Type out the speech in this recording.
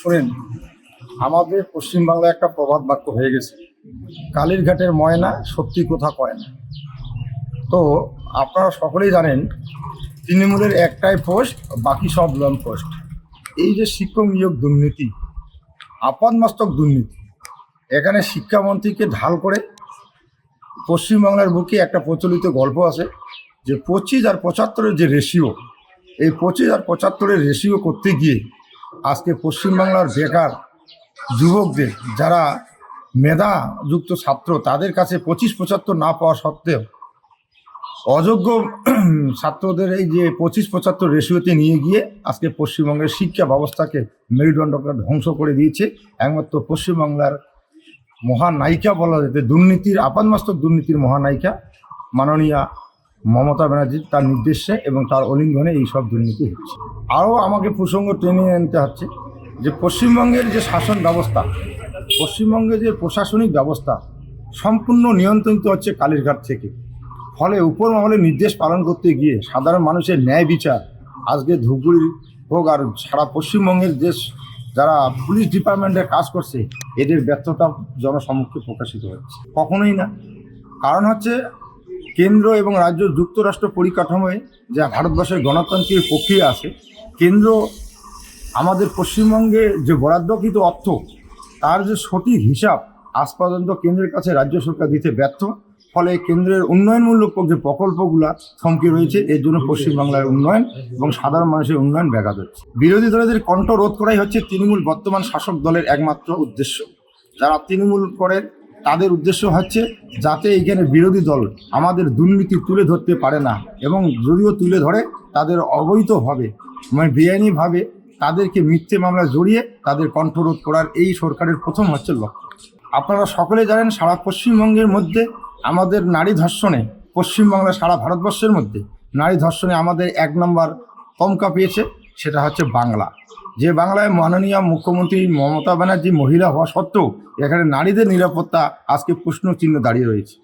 শোনেন, আমাদের পশ্চিমবাংলায় একটা প্রবাদ বাক্য হয়ে গেছে, কালীর ঘাটের ময়না সত্যি কথা কয় না। তো আপনারা সকলেই জানেন, তৃণমূলের একটাই পোস্ট, বাকি সব লং পোস্ট। এই যে শিক্ষক নিয়োগ দুর্নীতি, আপাদমস্তক দুর্নীতি, এখানে শিক্ষামন্ত্রীকে ঢাল করে পশ্চিমবাংলার বুকে একটা প্রচলিত গল্প আছে যে 25 আর 75-এর যে রেশিও, এই 25 আর 75-এর রেশিও করতে গিয়ে আজকে পশ্চিমবাংলার বেকার যুবকদের, যারা মেধাযুক্ত ছাত্র, তাদের কাছে 25-75 না পাওয়া সত্ত্বেও অযোগ্য ছাত্রদের এই যে 25-75 রেশিওতে নিয়ে গিয়ে আজকে পশ্চিমবঙ্গের শিক্ষা ব্যবস্থাকে মেরুদণ্ডকে ধ্বংস করে দিয়েছে। একমাত্র পশ্চিমবাংলার মহানায়িকা বলা যেতে, দুর্নীতির আপাদমস্তক দুর্নীতির মহানায়িকা মাননীয়া মমতা ব্যানার্জির তার নির্দেশে এবং তার অলিঙ্গনে এইসব দুর্নীতি হচ্ছে। আরও আমাকে প্রসঙ্গ টেনে আনতে হচ্ছে যে পশ্চিমবঙ্গের যে শাসন ব্যবস্থা, পশ্চিমবঙ্গের যে প্রশাসনিক ব্যবস্থা সম্পূর্ণ নিয়ন্ত্রিত হচ্ছে কালীরঘাট থেকে। ফলে উপর মহলে নির্দেশ পালন করতে গিয়ে সাধারণ মানুষের ন্যায় বিচার আজকে ধুপগুড়ি হোক আর সারা পশ্চিমবঙ্গের দেশ যারা পুলিশ ডিপার্টমেন্টে কাজ করছে, এদের ব্যর্থতা জনসম্মুখে প্রকাশিত হচ্ছে। কখনোই না। কারণ হচ্ছে কেন্দ্র এবং রাজ্য যুক্তরাষ্ট্র পরিকাঠামোয় যা ভারতবর্ষের গণতান্ত্রিক প্রক্রিয়া আছে, কেন্দ্র আমাদের পশ্চিমবঙ্গে যে বরাদ্দকৃত অর্থ, তার যে সঠিক হিসাব আজ পর্যন্ত কেন্দ্রের কাছে রাজ্য সরকার দিতে ব্যর্থ। ফলে কেন্দ্রের উন্নয়নমূলক যে প্রকল্পগুলো থমকে রয়েছে, এর জন্য পশ্চিমবাংলার উন্নয়ন এবং সাধারণ মানুষের উন্নয়ন ব্যাঘাত হচ্ছে। বিরোধী দলের কণ্ঠ রোধ করাই হচ্ছে তৃণমূল বর্তমান শাসক দলের একমাত্র উদ্দেশ্য। যারা তৃণমূল করে তাদের উদ্দেশ্য হচ্ছে যাতে এইখানে বিরোধী দল আমাদের দুর্নীতি তুলে ধরতে পারে না, এবং যদিও তুলে ধরে তাদের অবৈধভাবে, মানে বেআইনিভাবে তাদেরকে মিথ্যে মামলা জড়িয়ে তাদের কণ্ঠরোধ করার এই সরকারের প্রথম হচ্ছে লক্ষ্য। আপনারা সকলে জানেন, সারা পশ্চিমবঙ্গের মধ্যে আমাদের নারী ধর্ষণে, পশ্চিমবাংলা সারা ভারতবর্ষের মধ্যে নারী ধর্ষণে আমাদের 1 নম্বর তমকা পেয়েছে, সেটা হচ্ছে বাংলা। যে বাংলায় মাননীয় মুখ্যমন্ত্রী মমতা ব্যানার্জি মহিলা হওয়া সত্ত্বেও এখানে নারীদের নিরাপত্তা আজকে প্রশ্ন চিহ্ন দাঁড়িয়ে রয়েছে।